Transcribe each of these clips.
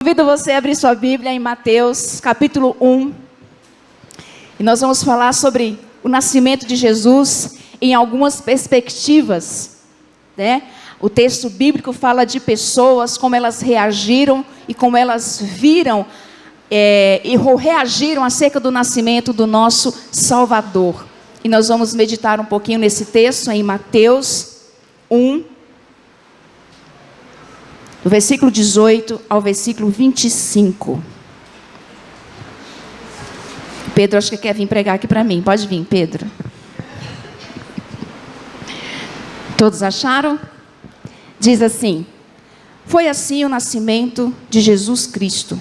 Convido você a abrir sua Bíblia em Mateus, capítulo 1. E nós vamos falar sobre o nascimento de Jesus em algumas perspectivas, né? O texto bíblico fala de pessoas, como elas reagiram e como elas viram e reagiram acerca do nascimento do nosso Salvador. E nós vamos meditar um pouquinho nesse texto em Mateus 1, do versículo 18 ao versículo 25. Pedro, acho que quer vir pregar aqui para mim. Pode vir, Pedro. Todos acharam? Diz assim: foi assim o nascimento de Jesus Cristo.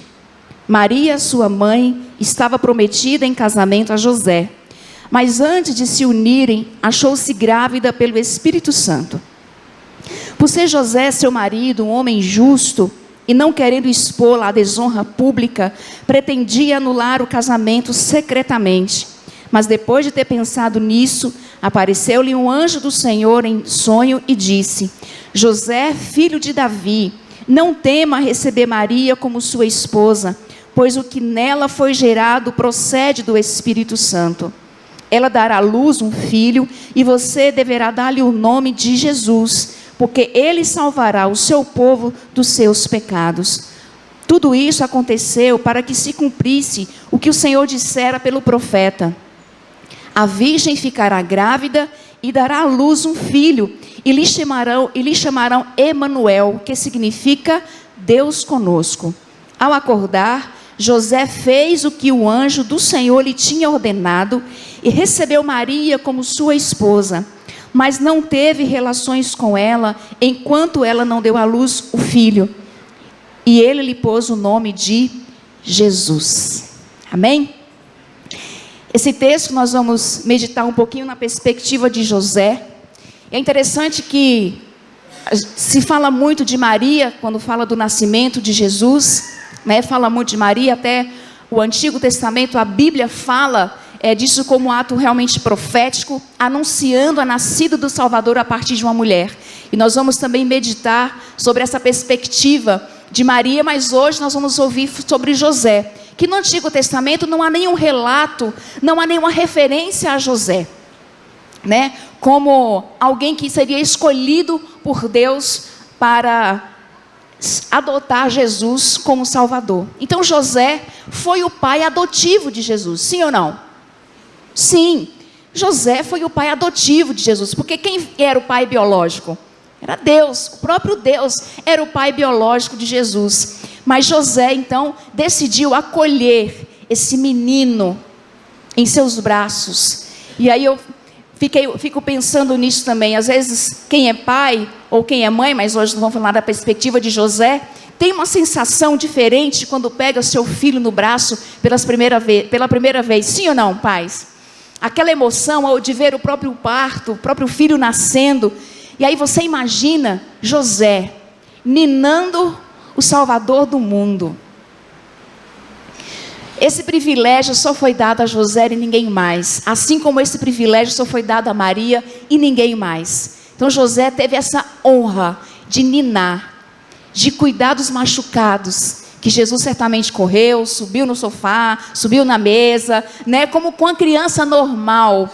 Maria, sua mãe, estava prometida em casamento a José, mas antes de se unirem, achou-se grávida pelo Espírito Santo. Por ser José, seu marido, um homem justo, e não querendo expô-la à desonra pública, pretendia anular o casamento secretamente. Mas depois de ter pensado nisso, apareceu-lhe um anjo do Senhor em sonho e disse: José, filho de Davi, não tema receber Maria como sua esposa, pois o que nela foi gerado procede do Espírito Santo. Ela dará à luz um filho, e você deverá dar-lhe o nome de Jesus, porque ele salvará o seu povo dos seus pecados. Tudo isso aconteceu para que se cumprisse o que o Senhor dissera pelo profeta: a virgem ficará grávida e dará à luz um filho, e lhe chamarão Emanuel, que significa Deus conosco. Ao acordar, José fez o que o anjo do Senhor lhe tinha ordenado e recebeu Maria como sua esposa, mas não teve relações com ela enquanto ela não deu à luz o filho. E ele lhe pôs o nome de Jesus. Amém? Esse texto nós vamos meditar um pouquinho na perspectiva de José. É interessante que se fala muito de Maria quando fala do nascimento de Jesus, né? Fala muito de Maria, até o Antigo Testamento, a Bíblia fala disso como um ato realmente profético, anunciando a nascida do Salvador a partir de uma mulher. E nós vamos também meditar sobre essa perspectiva de Maria, mas hoje nós vamos ouvir sobre José, que no Antigo Testamento não há nenhum relato, não há nenhuma referência a José, né? Como alguém que seria escolhido por Deus para adotar Jesus como Salvador. Então José foi o pai adotivo de Jesus, sim ou não? Sim, José foi o pai adotivo de Jesus, porque quem era o pai biológico? Era Deus, o próprio Deus era o pai biológico de Jesus. Mas José então decidiu acolher esse menino em seus braços. E aí eu fico pensando nisso também. Às vezes quem é pai ou quem é mãe, mas hoje nós vamos falar da perspectiva de José, tem uma sensação diferente quando pega seu filho no braço pela primeira vez. Sim ou não, pais? Aquela emoção de ver o próprio parto, o próprio filho nascendo. E aí você imagina José ninando o Salvador do mundo. Esse privilégio só foi dado a José e ninguém mais. Assim como esse privilégio só foi dado a Maria e ninguém mais. Então José teve essa honra de ninar, de cuidar dos machucados, que Jesus certamente correu, subiu no sofá, subiu na mesa, né? Como com uma criança normal.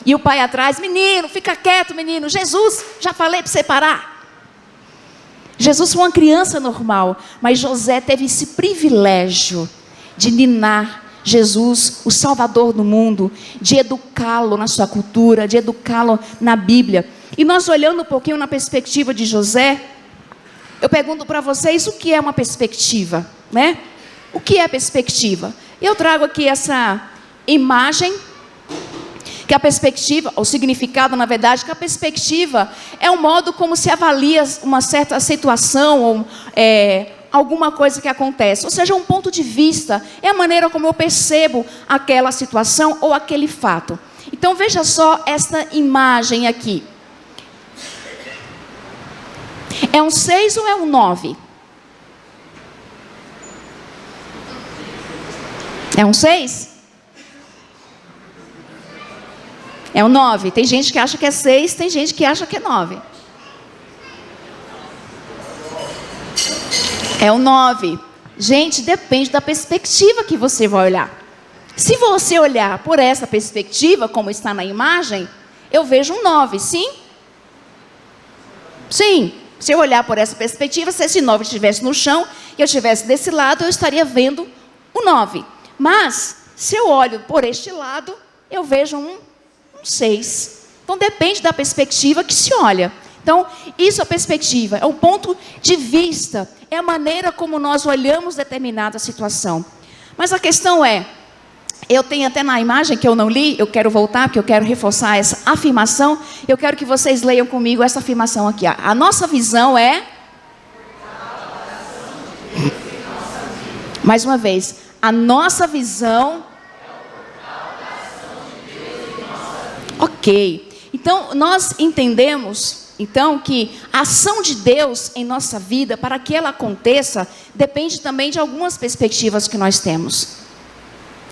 E o pai atrás: menino, fica quieto, menino. Jesus, já falei para você parar. Jesus foi uma criança normal, mas José teve esse privilégio de ninar Jesus, o Salvador do mundo, de educá-lo na sua cultura, de educá-lo na Bíblia. E nós olhando um pouquinho na perspectiva de José, eu pergunto para vocês: o que é uma perspectiva, né? O que é perspectiva? Eu trago aqui essa imagem, que a perspectiva, o significado na verdade, que a perspectiva é um modo como se avalia uma certa situação, ou alguma coisa que acontece. Ou seja, um ponto de vista, é a maneira como eu percebo aquela situação ou aquele fato. Então veja só esta imagem aqui. É um 6 ou é um 9? É um 6? É um 9. Tem gente que acha que é 6, tem gente que acha que é 9. É o 9. Gente, depende da perspectiva que você vai olhar. Se você olhar por essa perspectiva, como está na imagem, eu vejo um 9, sim? Sim. Se eu olhar por essa perspectiva, se esse 9 estivesse no chão e eu estivesse desse lado, eu estaria vendo o 9. Mas, se eu olho por este lado, eu vejo um 6. Então, depende da perspectiva que se olha. Então, isso é a perspectiva, é o ponto de vista, é a maneira como nós olhamos determinada situação. Mas a questão é, eu tenho até na imagem que eu não li, eu quero voltar, porque eu quero reforçar essa afirmação. Eu quero que vocês leiam comigo essa afirmação aqui. Ó. A nossa visão é... Mais uma vez, a nossa visão... Ok. Então, nós entendemos, então, que a ação de Deus em nossa vida, para que ela aconteça, depende também de algumas perspectivas que nós temos.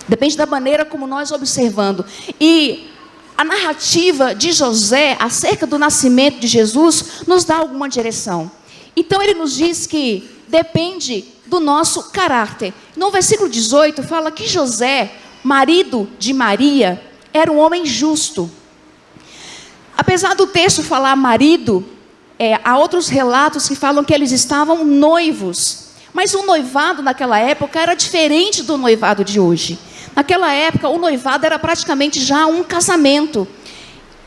Depende da maneira como nós observando. E a narrativa de José acerca do nascimento de Jesus nos dá alguma direção. Então ele nos diz que depende do nosso caráter. No versículo 18 fala que José, marido de Maria, era um homem justo. Apesar do texto falar marido, há outros relatos que falam que eles estavam noivos. Mas o noivado naquela época era diferente do noivado de hoje. Naquela época, o noivado era praticamente já um casamento.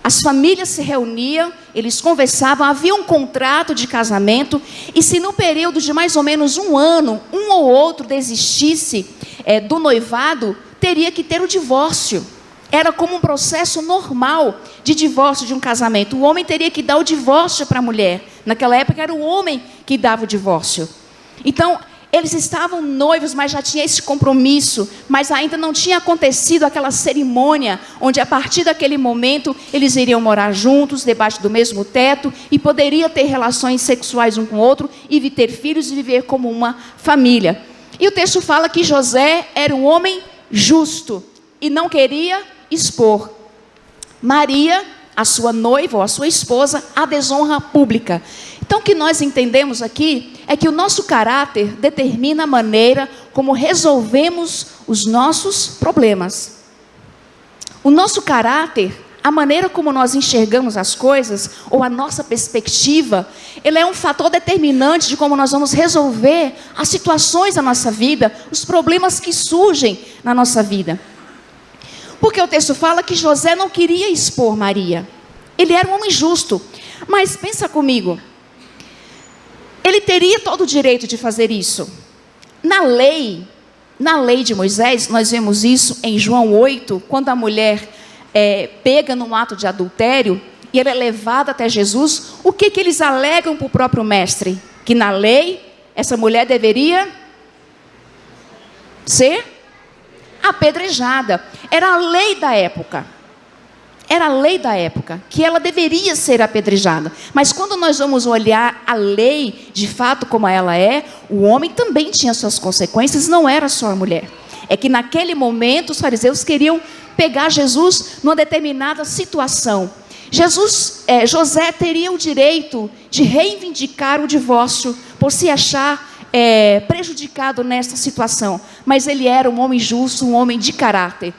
As famílias se reuniam, eles conversavam, havia um contrato de casamento, e se no período de mais ou menos um ano, um ou outro desistisse do noivado, teria que ter o divórcio. Era como um processo normal de divórcio de um casamento. O homem teria que dar o divórcio para a mulher. Naquela época era o homem que dava o divórcio. Então, eles estavam noivos, mas já tinha esse compromisso, mas ainda não tinha acontecido aquela cerimônia, onde a partir daquele momento, eles iriam morar juntos, debaixo do mesmo teto, e poderia ter relações sexuais um com o outro, e ter filhos e viver como uma família. E o texto fala que José era um homem justo, e não queria expor Maria, a sua noiva ou a sua esposa, à desonra pública. Então, o que nós entendemos aqui é que o nosso caráter determina a maneira como resolvemos os nossos problemas. O nosso caráter, a maneira como nós enxergamos as coisas, ou a nossa perspectiva, ele é um fator determinante de como nós vamos resolver as situações da nossa vida, os problemas que surgem na nossa vida. Porque o texto fala que José não queria expor Maria. Ele era um homem justo. Mas pensa comigo, ele teria todo o direito de fazer isso. Na lei de Moisés, nós vemos isso em João 8, quando a mulher pega num ato de adultério, e ela é levada até Jesus, o que eles alegam para o próprio mestre? Que na lei, essa mulher deveria ser apedrejada. Era a lei da época. Era a lei da época, que ela deveria ser apedrejada. Mas quando nós vamos olhar a lei, de fato, como ela é, o homem também tinha suas consequências, não era só a mulher. É que naquele momento os fariseus queriam pegar Jesus numa determinada situação. José teria o direito de reivindicar o divórcio por se achar prejudicado nessa situação. Mas ele era um homem justo, um homem de caráter.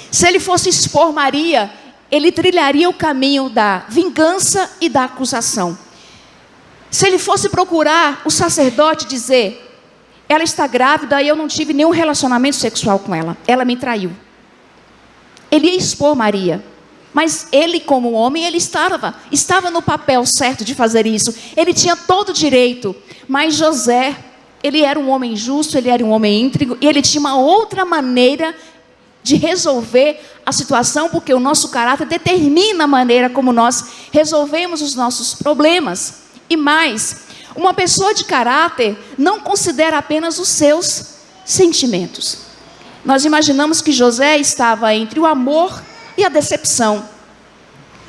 Se ele fosse expor Maria, ele trilharia o caminho da vingança e da acusação. Se ele fosse procurar o sacerdote e dizer, ela está grávida e eu não tive nenhum relacionamento sexual com ela, ela me traiu. Ele ia expor Maria, mas ele como homem, ele estava no papel certo de fazer isso. Ele tinha todo o direito, mas José, ele era um homem justo, ele era um homem íntegro, e ele tinha uma outra maneira de resolver a situação, porque o nosso caráter determina a maneira como nós resolvemos os nossos problemas. E mais, uma pessoa de caráter não considera apenas os seus sentimentos. Nós imaginamos que José estava entre o amor e a decepção.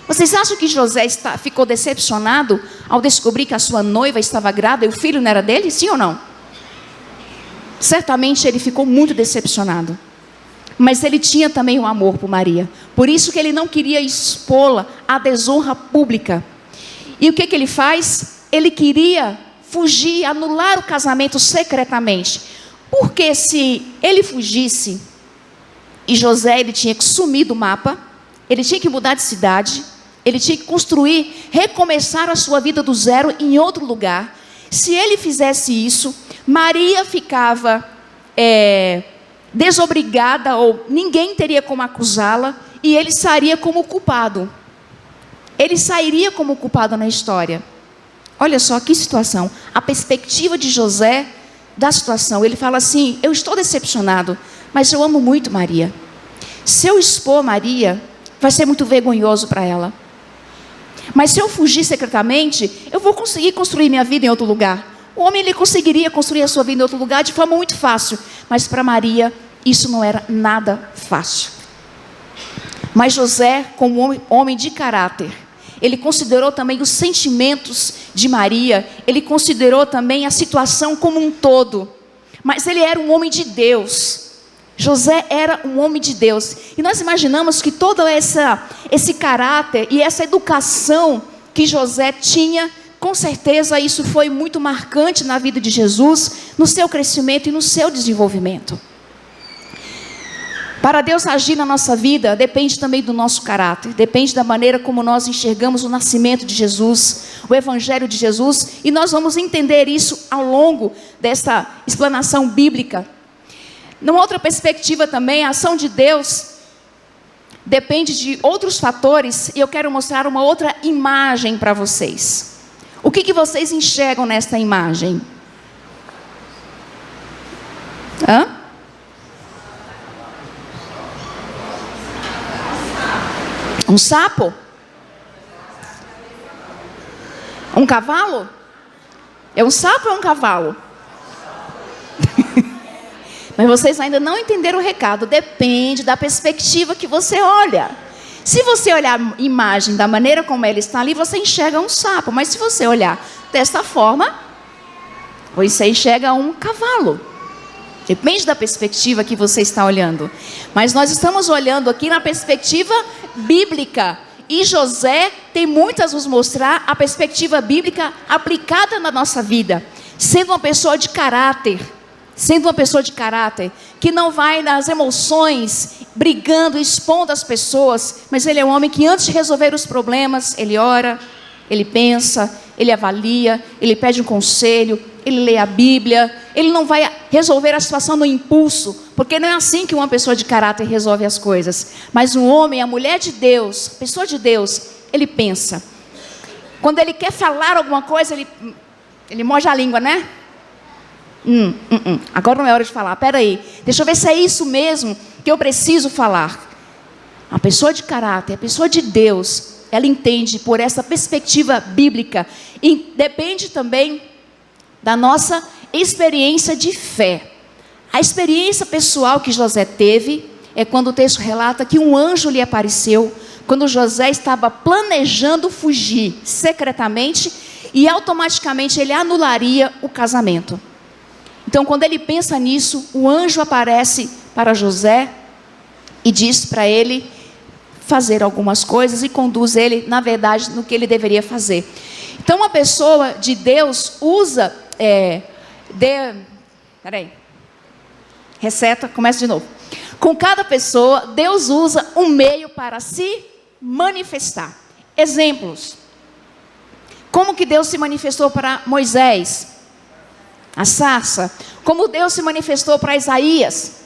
Vocês acham que José ficou decepcionado ao descobrir que a sua noiva estava grávida e o filho não era dele? Sim ou não? Certamente ele ficou muito decepcionado. Mas ele tinha também um amor por Maria. Por isso que ele não queria expô-la à desonra pública. E o que ele faz? Ele queria fugir, anular o casamento secretamente. Porque se ele fugisse, e José ele tinha que sumir do mapa, ele tinha que mudar de cidade, ele tinha que construir, recomeçar a sua vida do zero em outro lugar. Se ele fizesse isso, Maria ficava desobrigada, ou ninguém teria como acusá-la, e ele sairia como culpado. Ele sairia como culpado na história. Olha só que situação. A perspectiva de José da situação. Ele fala assim: eu estou decepcionado, mas eu amo muito Maria. Se eu expor Maria, vai ser muito vergonhoso para ela. Mas se eu fugir secretamente, eu vou conseguir construir minha vida em outro lugar. O homem ele conseguiria construir a sua vida em outro lugar de forma muito fácil. Mas para Maria, isso não era nada fácil. Mas José, como homem de caráter, ele considerou também os sentimentos de Maria, ele considerou também a situação como um todo. Mas ele era um homem de Deus. José era um homem de Deus. E nós imaginamos que todo esse caráter e essa educação que José tinha, com certeza isso foi muito marcante na vida de Jesus, no seu crescimento e no seu desenvolvimento. Para Deus agir na nossa vida, depende também do nosso caráter, depende da maneira como nós enxergamos o nascimento de Jesus, o Evangelho de Jesus, e nós vamos entender isso ao longo dessa explanação bíblica. Numa outra perspectiva também, a ação de Deus depende de outros fatores, e eu quero mostrar uma outra imagem para vocês. O que vocês enxergam nesta imagem? Um sapo? Um cavalo? É um sapo ou é um cavalo? Mas vocês ainda não entenderam o recado. Depende da perspectiva que você olha. Se você olhar a imagem da maneira como ela está ali, você enxerga um sapo. Mas se você olhar desta forma, você enxerga um cavalo. Depende da perspectiva que você está olhando. Mas nós estamos olhando aqui na perspectiva bíblica. E José tem muito a nos mostrar a perspectiva bíblica aplicada na nossa vida. Sendo uma pessoa de caráter. Sendo uma pessoa de caráter. Que não vai nas emoções, brigando, expondo as pessoas. Mas ele é um homem que antes de resolver os problemas, ele ora, ele pensa, ele avalia, ele pede um conselho, ele lê a Bíblia. Ele não vai resolver a situação no impulso, porque não é assim que uma pessoa de caráter resolve as coisas. Mas um homem, a mulher de Deus, a pessoa de Deus, ele pensa. Quando ele quer falar alguma coisa, ele moja a língua, né? Agora não é hora de falar, peraí, deixa eu ver se é isso mesmo que eu preciso falar. A pessoa de caráter, a pessoa de Deus, ela entende por essa perspectiva bíblica. E depende também da nossa experiência de fé. A experiência pessoal que José teve é quando o texto relata que um anjo lhe apareceu quando José estava planejando fugir secretamente, e automaticamente ele anularia o casamento. Então, quando ele pensa nisso, o anjo aparece para José e diz para ele fazer algumas coisas e conduz ele, na verdade, no que ele deveria fazer. Então, uma pessoa de Deus usa... Receta, começa de novo. Com cada pessoa, Deus usa um meio para se manifestar. Exemplos. Como que Deus se manifestou para Moisés? A sarça. Como Deus se manifestou para Isaías?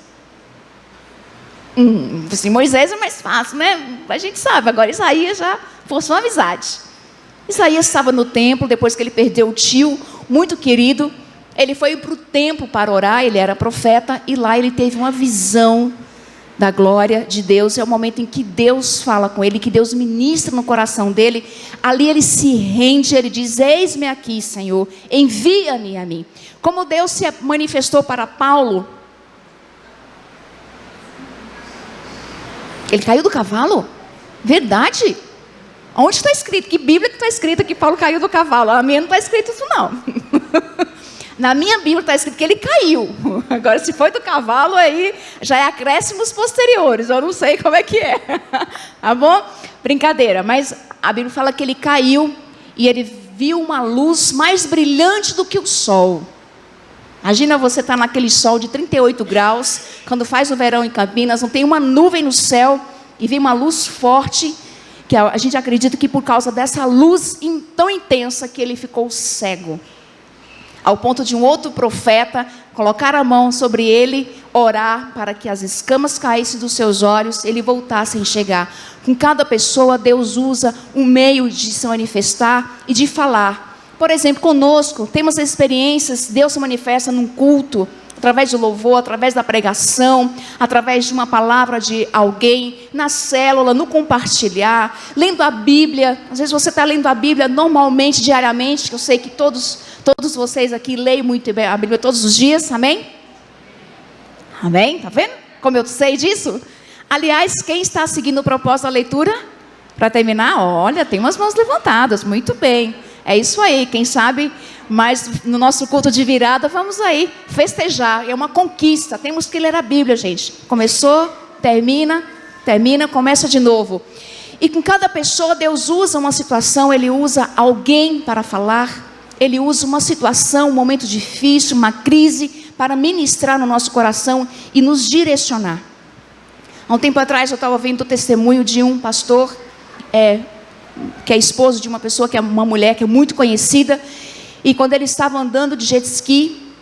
Assim, Moisés é mais fácil, né? A gente sabe. Agora Isaías já forçou uma amizade. Isaías estava no templo, depois que ele perdeu o tio, muito querido. Ele foi para o templo para orar, ele era profeta, e lá ele teve uma visão da glória de Deus. É o momento em que Deus fala com ele, que Deus ministra no coração dele. Ali ele se rende, ele diz: eis-me aqui, Senhor, envia-me a mim. Como Deus se manifestou para Paulo, ele caiu do cavalo? Verdade? Onde está escrito? Que Bíblia que está escrita que Paulo caiu do cavalo? A minha não está escrito isso não. Na minha Bíblia está escrito que ele caiu. Agora, se foi do cavalo, aí já é acréscimos posteriores. Eu não sei como é que é. Tá bom? Brincadeira. Mas a Bíblia fala que ele caiu e ele viu uma luz mais brilhante do que o sol. Imagina você estar naquele sol de 38 graus, quando faz o verão em Campinas, não tem uma nuvem no céu, e vem uma luz forte, que a gente acredita que por causa dessa luz tão intensa que ele ficou cego. Ao ponto de um outro profeta colocar a mão sobre ele, orar para que as escamas caíssem dos seus olhos, ele voltasse a enxergar. Com cada pessoa, Deus usa um meio de se manifestar e de falar. Por exemplo, conosco, temos experiências, Deus se manifesta num culto, através do louvor, através da pregação, através de uma palavra de alguém, na célula, no compartilhar, lendo a Bíblia. Às vezes você está lendo a Bíblia normalmente, diariamente, que eu sei que todos vocês aqui leem muito bem a Bíblia todos os dias, amém? Amém? Está vendo como eu sei disso? Aliás, quem está seguindo o propósito da leitura? Para terminar, olha, tem umas mãos levantadas, muito bem. É isso aí, quem sabe, mas no nosso culto de virada, vamos aí festejar, é uma conquista, temos que ler a Bíblia, gente. Começou, termina, começa de novo. E com cada pessoa, Deus usa uma situação, Ele usa alguém para falar, Ele usa uma situação, um momento difícil, uma crise, para ministrar no nosso coração e nos direcionar. Há um tempo atrás, eu estava vendo o testemunho de um pastor, que é esposo de uma pessoa, que é uma mulher que é muito conhecida, e quando ele estava andando de jet ski,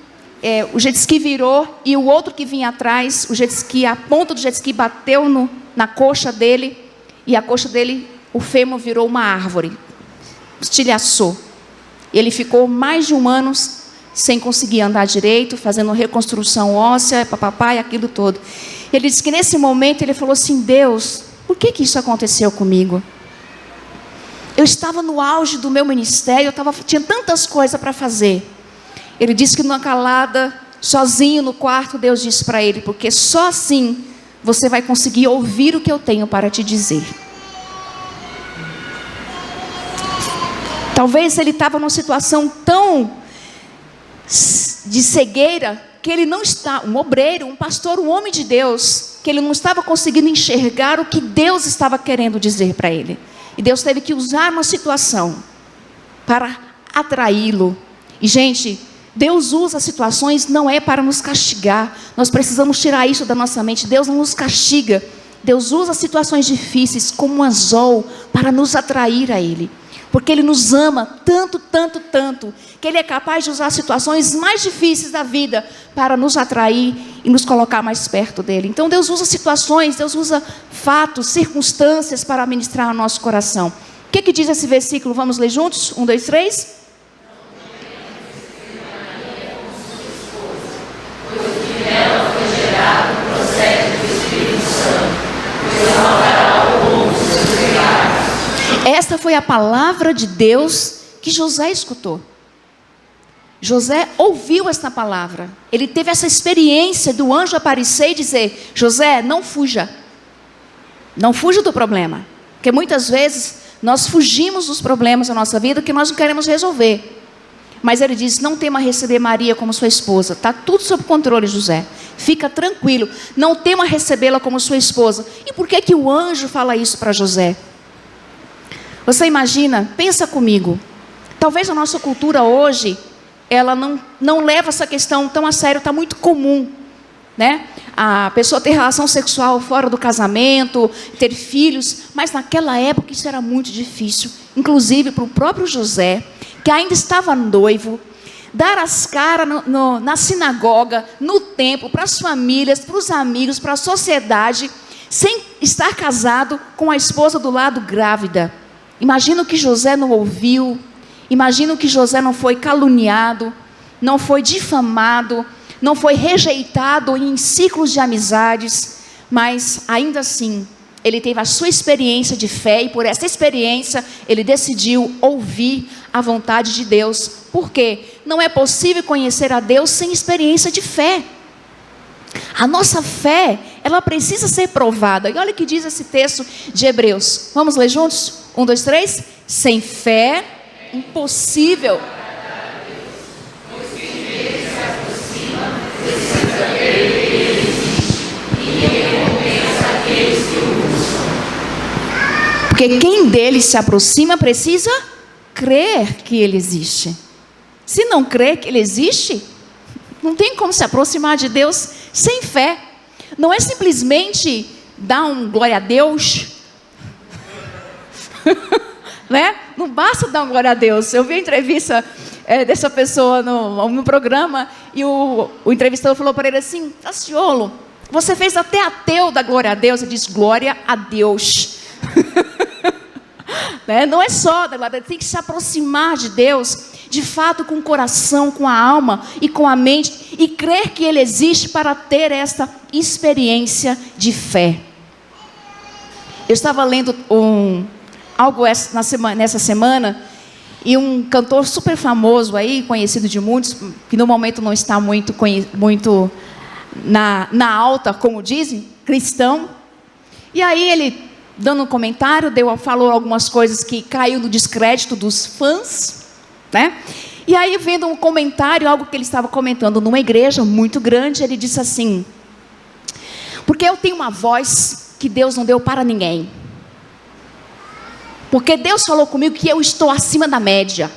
o jet ski virou, e o outro que vinha atrás, o jet ski, a ponta do jet ski bateu na coxa dele, e a coxa dele, o fêmur virou uma árvore, estilhaçou. Ele ficou mais de 1 ano sem conseguir andar direito, fazendo reconstrução óssea, papapá, aquilo todo. Ele disse que nesse momento ele falou assim: Deus, por que isso aconteceu comigo? Eu estava no auge do meu ministério, tinha tantas coisas para fazer. Ele disse que numa calada, sozinho no quarto, Deus disse para ele: porque só assim você vai conseguir ouvir o que eu tenho para te dizer. Talvez ele estava numa situação tão de cegueira, que ele não está, um obreiro, um pastor, um homem de Deus, que ele não estava conseguindo enxergar o que Deus estava querendo dizer para ele. E Deus teve que usar uma situação para atraí-lo. E, gente, Deus usa situações não é para nos castigar. Nós precisamos tirar isso da nossa mente. Deus não nos castiga. Deus usa situações difíceis como um anzol para nos atrair a Ele. Porque Ele nos ama tanto, tanto, tanto, que Ele é capaz de usar situações mais difíceis da vida para nos atrair e nos colocar mais perto dEle. Então Deus usa situações, Deus usa fatos, circunstâncias para ministrar ao nosso coração. O que diz esse versículo? Vamos ler juntos? 1, 2, 3. Esta foi a palavra de Deus que José escutou. José ouviu esta palavra. Ele teve essa experiência do anjo aparecer e dizer: José, não fuja. Não fuja do problema. Porque muitas vezes nós fugimos dos problemas da nossa vida que nós não queremos resolver. Mas ele diz: não tema receber Maria como sua esposa. Está tudo sob controle, José. Fica tranquilo. Não tema recebê-la como sua esposa. E por que o anjo fala isso para José? Você imagina, pensa comigo. Talvez a nossa cultura hoje, ela não leva essa questão tão a sério, está muito comum, né? A pessoa ter relação sexual fora do casamento, ter filhos, mas naquela época isso era muito difícil. Inclusive para o próprio José, que ainda estava noivo, dar as caras na sinagoga, no templo, para as famílias, para os amigos, para a sociedade, sem estar casado com a esposa do lado grávida. Imagina que José não ouviu, imagina que José não foi caluniado, não foi difamado, não foi rejeitado em ciclos de amizades, mas ainda assim, ele teve a sua experiência de fé e por essa experiência ele decidiu ouvir a vontade de Deus. Por quê? Não é possível conhecer a Deus sem experiência de fé. A nossa fé, ela precisa ser provada. E olha o que diz esse texto de Hebreus. Vamos ler juntos? 1, 2, 3. Sem fé, impossível. Porque quem dele se aproxima precisa crer que Ele existe. Se não crer que Ele existe, não tem como se aproximar de Deus sem fé. Não é simplesmente dar um glória a Deus, né? Não basta dar um glória a Deus. Eu vi a entrevista dessa pessoa no programa, e o entrevistador falou para ele assim: Daciolo, você fez até ateu da glória a Deus. Ele disse: glória a Deus. Né? Não é só da glória, tem que se aproximar de Deus, de fato, com o coração, com a alma e com a mente, e crer que Ele existe para ter esta experiência de fé. Eu estava lendo algo nessa semana, e um cantor super famoso aí, conhecido de muitos, que no momento não está muito na alta, como dizem, cristão. E aí ele, dando um comentário, falou algumas coisas que caiu no descrédito dos fãs, né? E aí, vendo um comentário, algo que ele estava comentando numa igreja muito grande, ele disse assim: porque eu tenho uma voz que Deus não deu para ninguém. Porque Deus falou comigo que eu estou acima da média.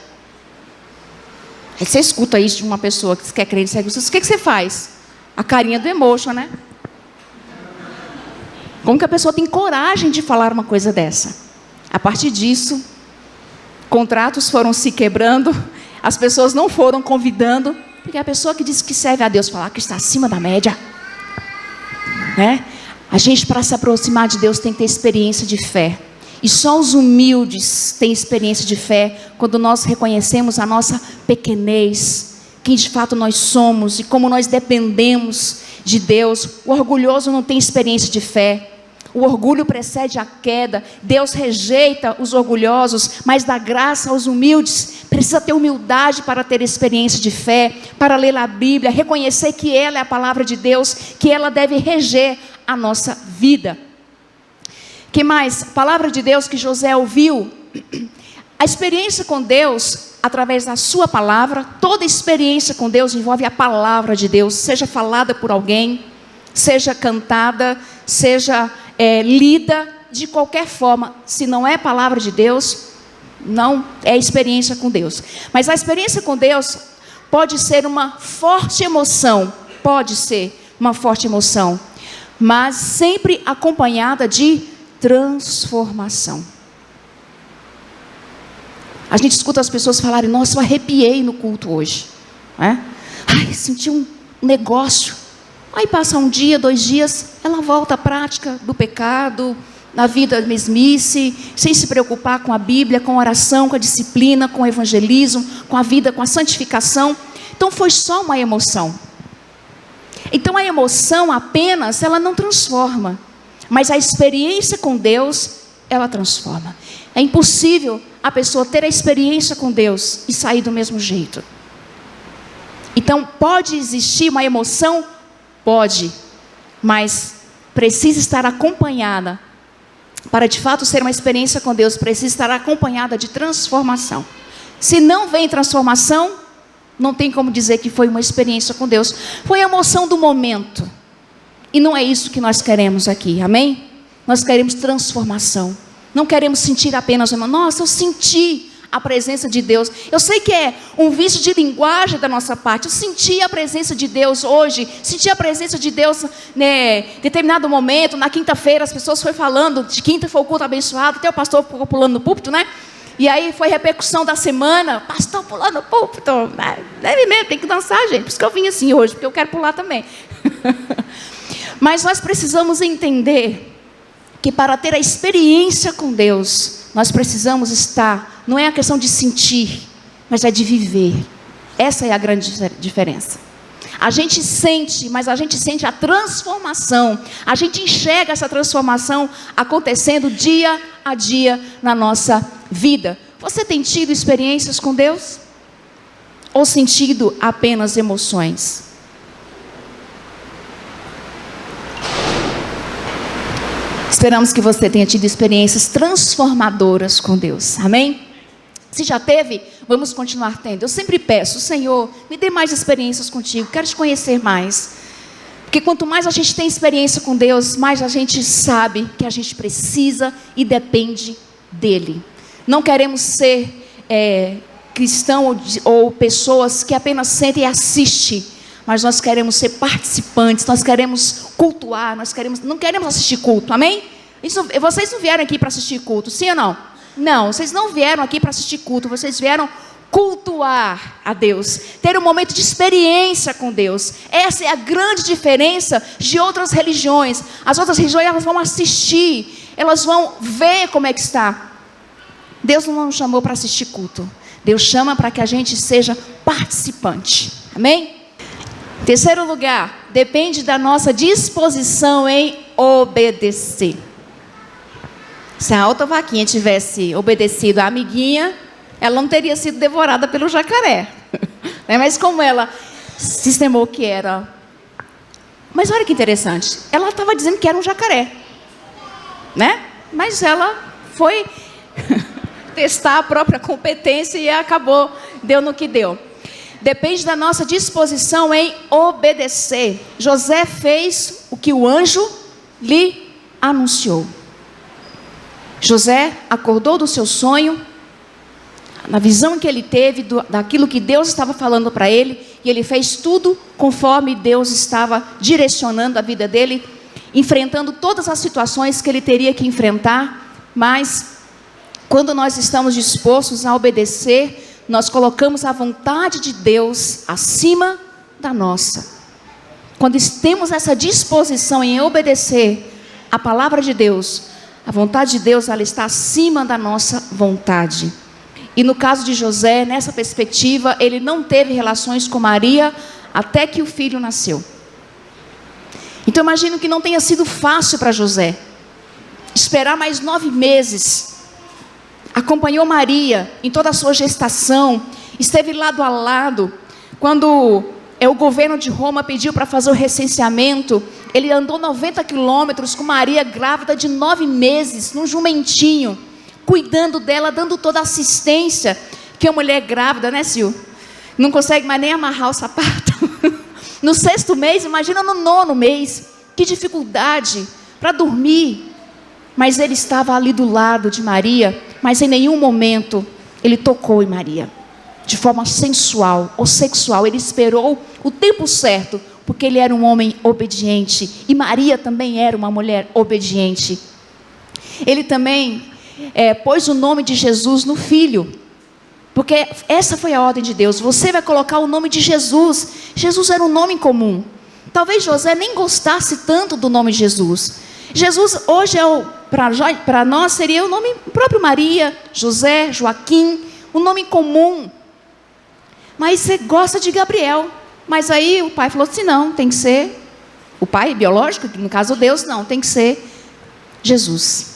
Aí você escuta isso de uma pessoa que quer crer em Jesus, o que você faz? A carinha do emotion, né? Como que a pessoa tem coragem de falar uma coisa dessa? A partir disso, contratos foram se quebrando, as pessoas não foram convidando, porque a pessoa que diz que serve a Deus falar que está acima da média, né? A gente, para se aproximar de Deus, tem que ter experiência de fé. E só os humildes têm experiência de fé quando nós reconhecemos a nossa pequenez, quem de fato nós somos e como nós dependemos de Deus. O orgulhoso não tem experiência de fé. O orgulho precede a queda. Deus rejeita os orgulhosos, mas dá graça aos humildes. Precisa ter humildade para ter experiência de fé, para ler a Bíblia, reconhecer que ela é a palavra de Deus, que ela deve reger a nossa vida. Que mais? A palavra de Deus que José ouviu. A experiência com Deus, através da sua palavra, toda experiência com Deus envolve a palavra de Deus, seja falada por alguém, seja cantada, seja lida, de qualquer forma. Se não é palavra de Deus, não é experiência com Deus. Mas a experiência com Deus pode ser uma forte emoção, mas sempre acompanhada de transformação. A gente escuta as pessoas falarem: nossa, eu arrepiei no culto hoje, né? Ai, senti um negócio. Aí passa um dia, 2 dias, ela volta à prática do pecado, na vida mesmice, sem se preocupar com a Bíblia, com a oração, com a disciplina, com o evangelismo, com a vida, com a santificação. Então foi só uma emoção. Então a emoção apenas, ela não transforma, mas a experiência com Deus, ela transforma. É impossível a pessoa ter a experiência com Deus e sair do mesmo jeito. Então pode existir uma emoção? Pode, mas precisa estar acompanhada. Para de fato ser uma experiência com Deus, precisa estar acompanhada de transformação. Se não vem transformação, não tem como dizer que foi uma experiência com Deus. Foi a emoção do momento. E não é isso que nós queremos aqui, amém? Nós queremos transformação. Não queremos sentir apenas uma: nossa, eu senti a presença de Deus. Eu sei que é um vício de linguagem da nossa parte. Eu senti a presença de Deus hoje. Senti a presença de Deus, né, em determinado momento. Na quinta-feira as pessoas foram falando. De quinta foi o culto abençoado. Até o pastor ficou pulando no púlpito, né? E aí foi repercussão da semana. Pastor pulando no púlpito. Deve mesmo, tem que dançar, gente. Por isso que eu vim assim hoje, porque eu quero pular também. Mas nós precisamos entender que para ter a experiência com Deus, nós precisamos estar, não é a questão de sentir, mas é de viver. Essa é a grande diferença. A gente sente, mas a gente sente a transformação. A gente enxerga essa transformação acontecendo dia a dia na nossa vida. Você tem tido experiências com Deus? Ou sentido apenas emoções? Esperamos que você tenha tido experiências transformadoras com Deus, amém? Se já teve, vamos continuar tendo. Eu sempre peço: Senhor, me dê mais experiências contigo, quero te conhecer mais. Porque quanto mais a gente tem experiência com Deus, mais a gente sabe que a gente precisa e depende dEle. Não queremos ser cristão ou pessoas que apenas sentem e assistem, mas nós queremos ser participantes, nós queremos cultuar, não queremos assistir culto, amém? Vocês não vieram aqui para assistir culto, sim ou não? Não, vocês não vieram aqui para assistir culto, vocês vieram cultuar a Deus, ter um momento de experiência com Deus. Essa é a grande diferença de outras religiões. As outras religiões, elas vão assistir, elas vão ver como é que está. Deus não nos chamou para assistir culto, Deus chama para que a gente seja participante, amém? Terceiro lugar, depende da nossa disposição em obedecer. Se a outra vaquinha tivesse obedecido a amiguinha, ela não teria sido devorada pelo jacaré. Mas como ela sistemou que era... Mas olha que interessante, ela estava dizendo que era um jacaré, né? Mas ela foi testar a própria competência e acabou, deu no que deu. Depende da nossa disposição em obedecer. José fez o que o anjo lhe anunciou. José acordou do seu sonho, na visão que ele teve, daquilo que Deus estava falando para ele, e ele fez tudo conforme Deus estava direcionando a vida dele, enfrentando todas as situações que ele teria que enfrentar. Mas quando nós estamos dispostos a obedecer, nós colocamos a vontade de Deus acima da nossa. Quando temos essa disposição em obedecer a palavra de Deus, a vontade de Deus, ela está acima da nossa vontade. E no caso de José, nessa perspectiva, ele não teve relações com Maria até que o filho nasceu. Então imagino que não tenha sido fácil para José esperar mais 9 meses. Acompanhou Maria em toda a sua gestação, esteve lado a lado. Quando o governo de Roma pediu para fazer o recenseamento, ele andou 90 quilômetros com Maria grávida de 9 meses, num jumentinho, cuidando dela, dando toda a assistência que a mulher grávida, né, Sil? Não consegue mais nem amarrar o sapato. No 6º mês, imagina no 9º mês, que dificuldade para dormir. Mas ele estava ali do lado de Maria, mas em nenhum momento ele tocou em Maria, de forma sensual ou sexual. Ele esperou o tempo certo, porque ele era um homem obediente, e Maria também era uma mulher obediente. Ele também pôs o nome de Jesus no filho, porque essa foi a ordem de Deus. Você vai colocar o nome de Jesus. Jesus era um nome comum. Talvez José nem gostasse tanto do nome de Jesus. Jesus hoje para nós seria o nome próprio, Maria, José, Joaquim, um nome comum. Mas você gosta de Gabriel. Mas aí o pai falou assim, não, tem que ser, o pai biológico, no caso Deus, não, tem que ser Jesus.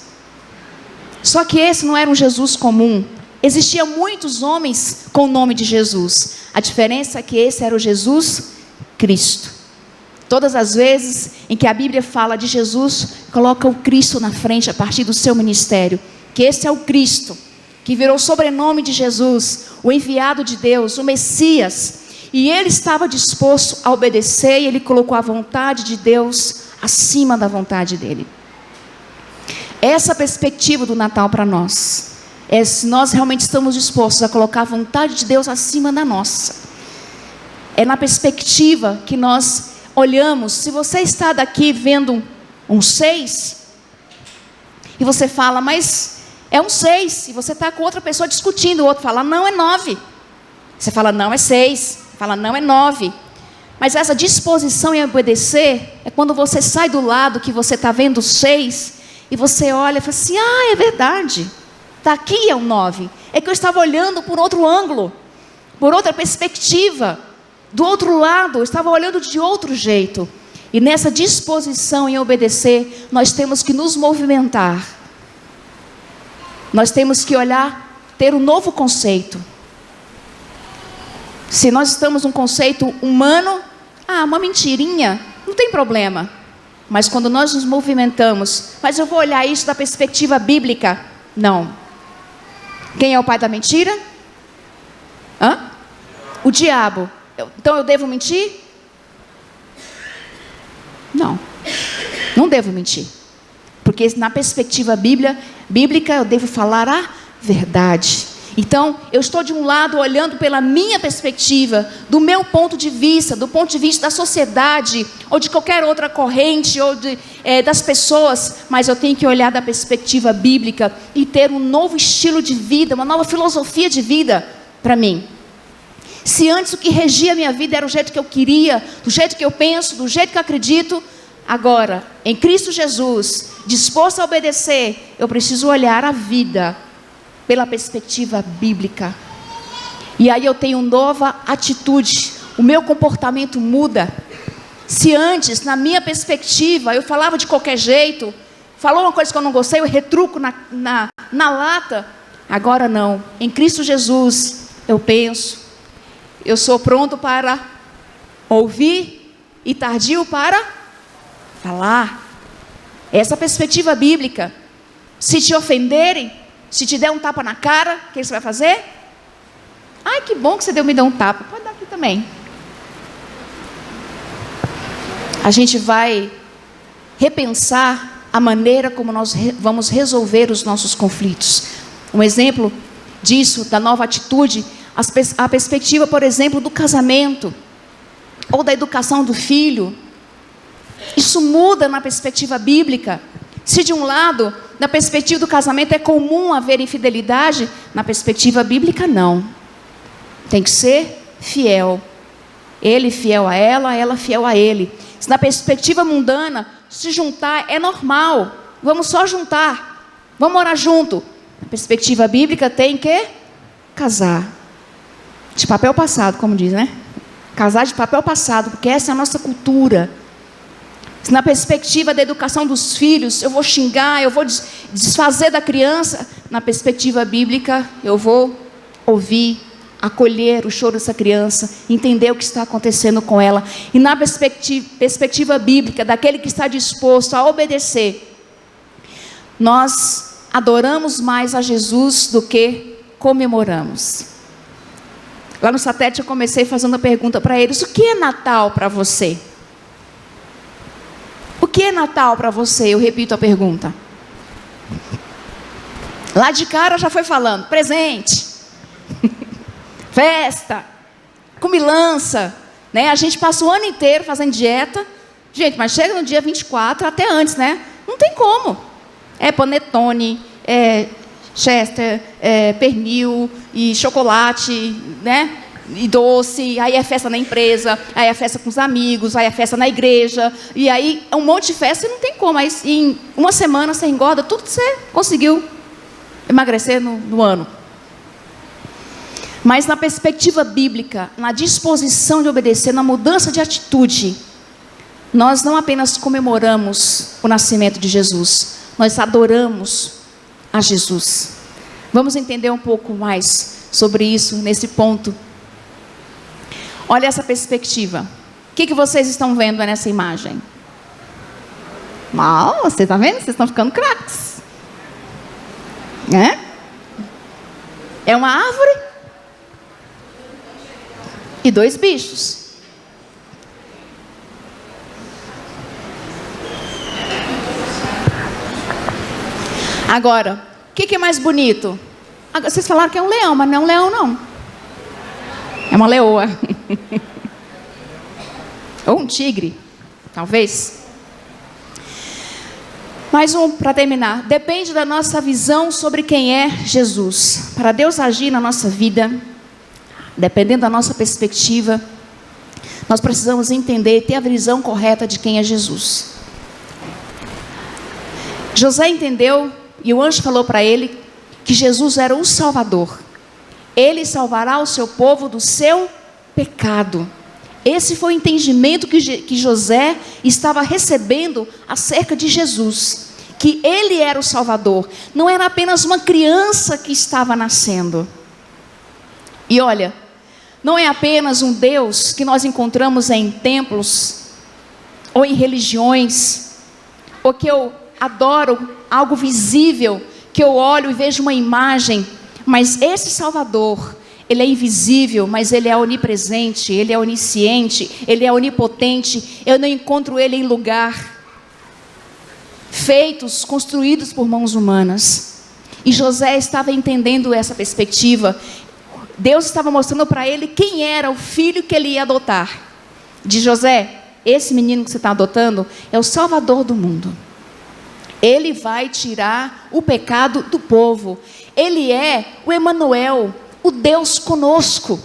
Só que esse não era um Jesus comum. Existiam muitos homens com o nome de Jesus. A diferença é que esse era o Jesus Cristo. Todas as vezes em que a Bíblia fala de Jesus, coloca o Cristo na frente a partir do seu ministério. Que esse é o Cristo, que virou o sobrenome de Jesus, o enviado de Deus, o Messias. E ele estava disposto a obedecer, e ele colocou a vontade de Deus acima da vontade dele. Essa perspectiva do Natal para nós é se nós realmente estamos dispostos a colocar a vontade de Deus acima da nossa. É na perspectiva que nós olhamos. Se você está daqui vendo um 6, e você fala, mas é um 6, e você está com outra pessoa discutindo, o outro fala, não, é 9. Você fala, não, é 6. Fala, não, é 9. Mas essa disposição em obedecer é quando você sai do lado que você está vendo 6, e você olha e fala assim, é verdade, daqui é um 9. É que eu estava olhando por outro ângulo, por outra perspectiva, do outro lado, eu estava olhando de outro jeito. E nessa disposição em obedecer, nós temos que nos movimentar. Nós temos que olhar, ter um novo conceito. Se nós estamos num conceito humano, uma mentirinha, não tem problema. Mas quando nós nos movimentamos, mas eu vou olhar isso da perspectiva bíblica, não. Quem é o pai da mentira? O diabo. Então eu devo mentir? Não, não devo mentir. Porque na perspectiva bíblica eu devo falar a verdade. Então, eu estou de um lado olhando pela minha perspectiva, do meu ponto de vista, do ponto de vista da sociedade, ou de qualquer outra corrente, ou das pessoas, mas eu tenho que olhar da perspectiva bíblica e ter um novo estilo de vida, uma nova filosofia de vida para mim. Se antes o que regia a minha vida era o jeito que eu queria, do jeito que eu penso, do jeito que eu acredito, agora, em Cristo Jesus, disposto a obedecer, eu preciso olhar a vida pela perspectiva bíblica. E aí eu tenho nova atitude, o meu comportamento muda. Se antes, na minha perspectiva, eu falava de qualquer jeito, falou uma coisa que eu não gostei, eu retruco na lata. Agora não, em Cristo Jesus, eu penso, eu sou pronto para ouvir e tardio para falar. Essa perspectiva bíblica. Se te ofenderem, se te der um tapa na cara, o que você vai fazer? Ai, que bom que você me deu um tapa. Pode dar aqui também. A gente vai repensar a maneira como nós vamos resolver os nossos conflitos. Um exemplo disso, da nova atitude, a perspectiva, por exemplo, do casamento, ou da educação do filho. Isso muda na perspectiva bíblica. Se de um lado, na perspectiva do casamento, é comum haver infidelidade, na perspectiva bíblica não. Tem que ser fiel. Ele fiel a ela fiel a ele. Se na perspectiva mundana, se juntar é normal. Vamos só juntar. Vamos morar junto. Na perspectiva bíblica tem que casar. De papel passado, como diz, né? Casar de papel passado, porque essa é a nossa cultura. Se na perspectiva da educação dos filhos, eu vou xingar, eu vou desfazer da criança, na perspectiva bíblica, eu vou ouvir, acolher o choro dessa criança, entender o que está acontecendo com ela. E na perspectiva bíblica, daquele que está disposto a obedecer, nós adoramos mais a Jesus do que comemoramos. Lá no satélite eu comecei fazendo a pergunta para eles: o que é Natal para você? O que é Natal para você? Eu repito a pergunta. Lá de cara já foi falando: presente, festa, comilança, né? A gente passa o ano inteiro fazendo dieta. Gente, mas chega no dia 24, até antes, né? Não tem como. É panetone, é chester, é pernil e chocolate, né? E doce, aí é festa na empresa, aí é festa com os amigos, aí é festa na igreja, e aí é um monte de festa e não tem como. Mas em uma semana você engorda tudo que você conseguiu emagrecer no ano. Mas na perspectiva bíblica, na disposição de obedecer, na mudança de atitude, nós não apenas comemoramos o nascimento de Jesus, nós adoramos a Jesus. Vamos entender um pouco mais sobre isso nesse ponto. Olha essa perspectiva. O que vocês estão vendo nessa imagem? Mal, você está vendo? Vocês estão ficando craques. É uma árvore e 2 bichos. Agora, o que é mais bonito? Vocês falaram que é um leão, mas não é um leão, não. É uma leoa. Ou um tigre, talvez. Mais um para terminar. Depende da nossa visão sobre quem é Jesus. Para Deus agir na nossa vida, dependendo da nossa perspectiva, nós precisamos entender e ter a visão correta de quem é Jesus. José entendeu, e o anjo falou para ele, que Jesus era o Salvador. Ele salvará o seu povo do seu pecado. Esse foi o entendimento que José estava recebendo acerca de Jesus. Que ele era o Salvador. Não era apenas uma criança que estava nascendo. E olha, não é apenas um Deus que nós encontramos em templos, ou em religiões, ou que eu adoro algo visível, que eu olho e vejo uma imagem. Mas esse Salvador, ele é invisível, mas ele é onipresente, ele é onisciente, ele é onipotente. Eu não encontro ele em lugar feitos, construídos por mãos humanas. E José estava entendendo essa perspectiva. Deus estava mostrando para ele quem era o filho que ele ia adotar. De José, esse menino que você está adotando é o Salvador do mundo. Ele vai tirar o pecado do povo. Ele é o Emanuel, o Deus conosco.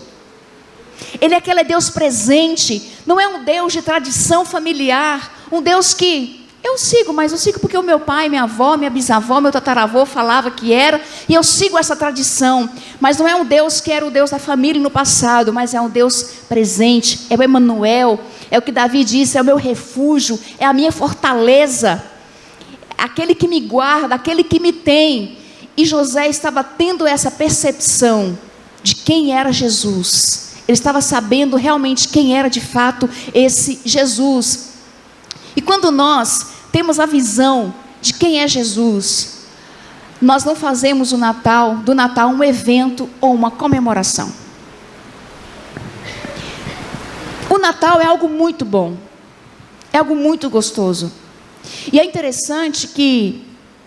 Ele é aquele Deus presente. Não é um Deus de tradição familiar. Um Deus que eu sigo, mas eu sigo porque o meu pai, minha avó, minha bisavó, meu tataravô falava que era. E eu sigo essa tradição. Mas não é um Deus que era o Deus da família no passado. Mas é um Deus presente. É o Emanuel. É o que Davi disse, é o meu refúgio. É a minha fortaleza. Aquele que me guarda, aquele que me tem. E José estava tendo essa percepção de quem era Jesus. Ele estava sabendo realmente quem era de fato esse Jesus. E quando nós temos a visão de quem é Jesus, nós não fazemos do Natal um evento ou uma comemoração. O Natal é algo muito bom, é algo muito gostoso. E é interessante que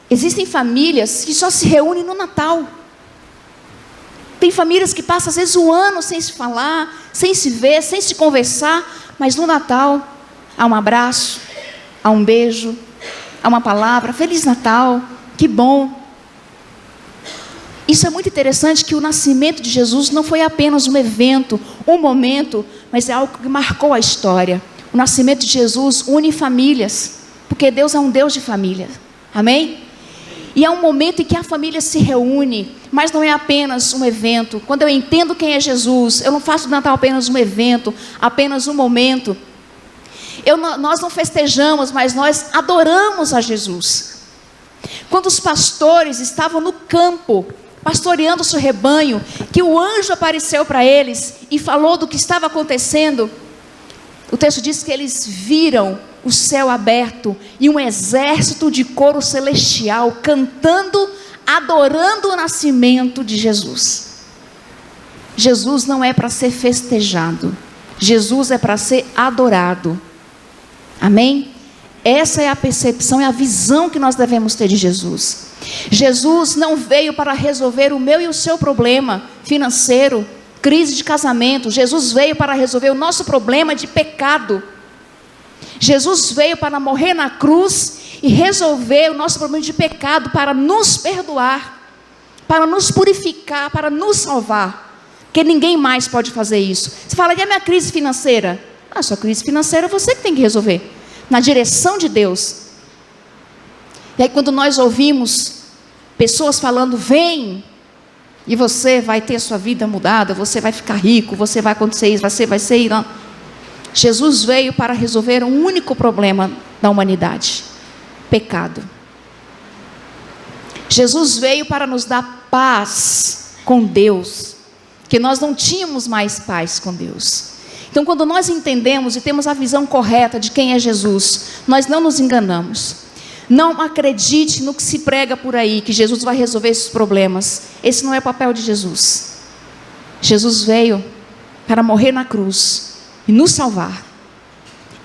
existem famílias que só se reúnem no Natal. Tem famílias que passam às vezes o ano sem se falar, sem se ver, sem se conversar, mas no Natal há um abraço, há um beijo, há uma palavra, Feliz Natal, que bom. Isso é muito interessante, que o nascimento de Jesus não foi apenas um evento, um momento, mas é algo que marcou a história. O nascimento de Jesus une famílias, porque Deus é um Deus de família, amém? E é um momento em que a família se reúne, mas não é apenas um evento. Quando eu entendo quem é Jesus, eu não faço do Natal apenas um evento, apenas um momento. Nós não festejamos, mas nós adoramos a Jesus. Quando os pastores estavam no campo, pastoreando o seu rebanho, que o anjo apareceu para eles e falou do que estava acontecendo, o texto diz que eles viram o céu aberto e um exército de coro celestial cantando, adorando o nascimento de Jesus. Jesus não é para ser festejado, Jesus é para ser adorado, amém? Essa é a percepção, é a visão que nós devemos ter de Jesus. Jesus não veio para resolver o meu e o seu problema financeiro, crise de casamento. Jesus veio para resolver o nosso problema de pecado. Jesus veio para morrer na cruz e resolver o nosso problema de pecado, para nos perdoar, para nos purificar, para nos salvar. Porque ninguém mais pode fazer isso. Você fala, e a minha crise financeira? A sua crise financeira é você que tem que resolver, na direção de Deus. E aí quando nós ouvimos pessoas falando, vem, e você vai ter sua vida mudada, você vai ficar rico, você vai acontecer isso, vai ser não. Jesus veio para resolver um único problema da humanidade: pecado. Jesus veio para nos dar paz com Deus, que nós não tínhamos mais paz com Deus. Então quando nós entendemos e temos a visão correta de quem é Jesus, nós não nos enganamos. Não acredite no que se prega por aí, que Jesus vai resolver esses problemas. Esse não é o papel de Jesus. Jesus veio para morrer na cruz e nos salvar.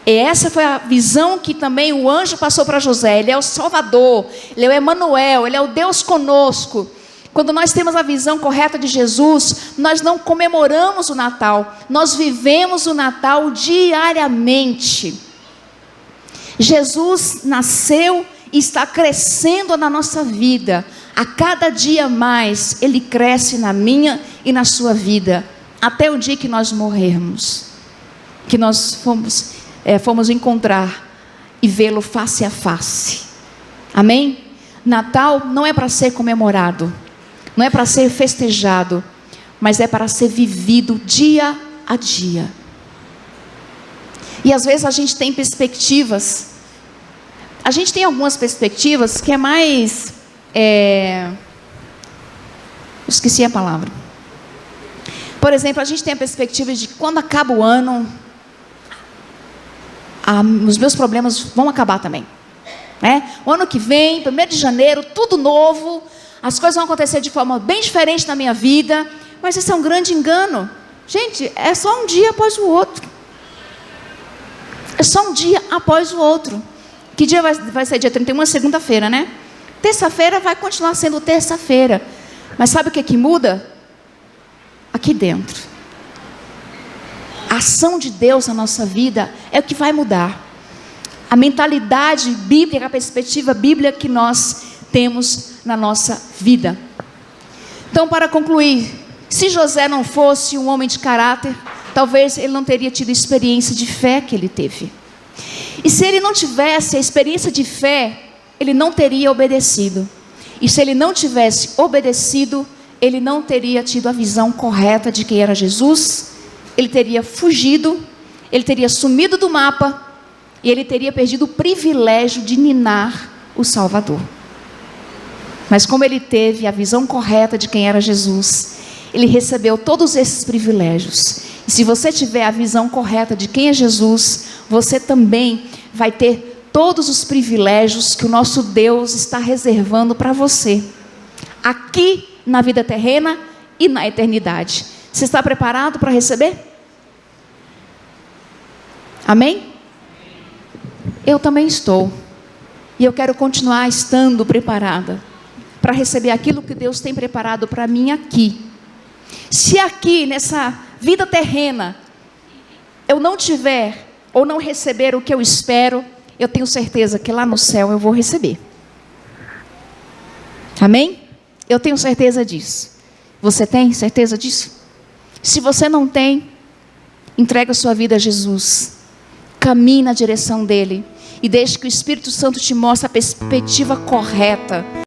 E essa foi a visão que também o anjo passou para José. Ele é o Salvador, ele é o Emanuel, ele é o Deus conosco. Quando nós temos a visão correta de Jesus, nós não comemoramos o Natal, nós vivemos o Natal diariamente. Jesus nasceu e está crescendo na nossa vida. A cada dia mais, Ele cresce na minha e na sua vida, até o dia que nós morrermos, que nós fomos encontrar e vê-lo face a face. Amém? Natal não é para ser comemorado, não é para ser festejado, mas é para ser vivido dia a dia. E às vezes a gente tem perspectivas, a gente tem algumas perspectivas que é mais, esqueci a palavra. Por exemplo, a gente tem a perspectiva de quando acaba o ano, os meus problemas vão acabar também, né? O ano que vem, 1º de janeiro, tudo novo, as coisas vão acontecer de forma bem diferente na minha vida. Mas isso é um grande engano. Gente, é só um dia após o outro. É só um dia após o outro. Que dia vai ser? Dia 31, segunda-feira, né? Terça-feira vai continuar sendo terça-feira. Mas sabe o que muda? Aqui dentro. A ação de Deus na nossa vida é o que vai mudar. A mentalidade bíblica, a perspectiva bíblica que nós temos na nossa vida. Então, para concluir, se José não fosse um homem de caráter, talvez ele não teria tido a experiência de fé que ele teve. E se ele não tivesse a experiência de fé, ele não teria obedecido. E se ele não tivesse obedecido, ele não teria tido a visão correta de quem era Jesus. Ele teria fugido, ele teria sumido do mapa, e ele teria perdido o privilégio de ninar o Salvador. Mas como ele teve a visão correta de quem era Jesus, ele recebeu todos esses privilégios. E se você tiver a visão correta de quem é Jesus, você também vai ter todos os privilégios que o nosso Deus está reservando para você, aqui na vida terrena e na eternidade. Você está preparado para receber? Amém? Eu também estou. E eu quero continuar estando preparada para receber aquilo que Deus tem preparado para mim aqui. Se aqui, nessa vida terrena, eu não tiver ou não receber o que eu espero, eu tenho certeza que lá no céu eu vou receber. Amém? Eu tenho certeza disso. Você tem certeza disso? Se você não tem, entrega a sua vida a Jesus. Caminhe na direção dele. E deixe que o Espírito Santo te mostre a perspectiva correta